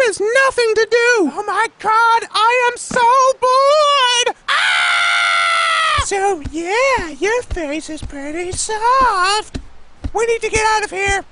is nothing to do. Oh my god, I am so bored. Ah! So yeah, your face is pretty soft. We need to get out of here.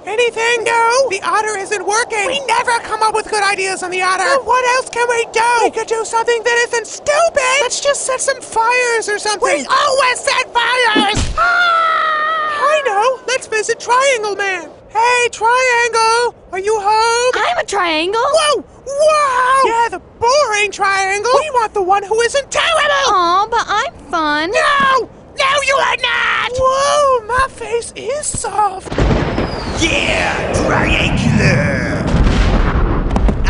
Anything? No, the otter isn't working. We never come up with good ideas on the otter. Well, what else can we do? We could do something that isn't stupid. Let's just set some fires or something. We always set fires. I know. Let's visit Triangle Man. Hey, Triangle, are you home? I'm a triangle. Whoa! Wow! Yeah, the boring Triangle. We want the one who isn't terrible. Aw, but I'm fun. No! No, you are not! Whoa, my face is soft. Yeah, triangular!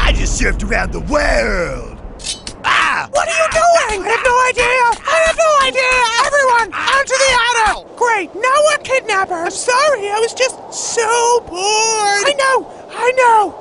I just surfed around the world! Ah! What are you doing? I have no idea! I have no idea! Everyone, onto the auto! Great, now we're kidnappers! I'm sorry, I was just so bored! I know!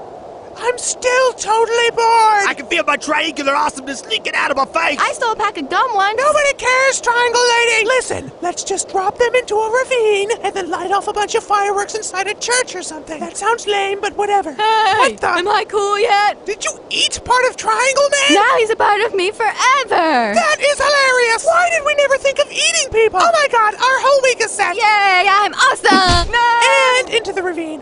I'm still totally bored! I can feel my triangular awesomeness leaking out of my face! I stole a pack of gum once. Nobody cares, Triangle Lady! Listen, let's just drop them into a ravine and then light off a bunch of fireworks inside a church or something. That sounds lame, but whatever. Hey, What the? am I cool yet? Did you eat part of Triangle Man? Now he's a part of me forever. That is hilarious! Why did we never think of eating people? Oh my god, our whole week is set! Yay, I'm awesome. No. And into the ravine.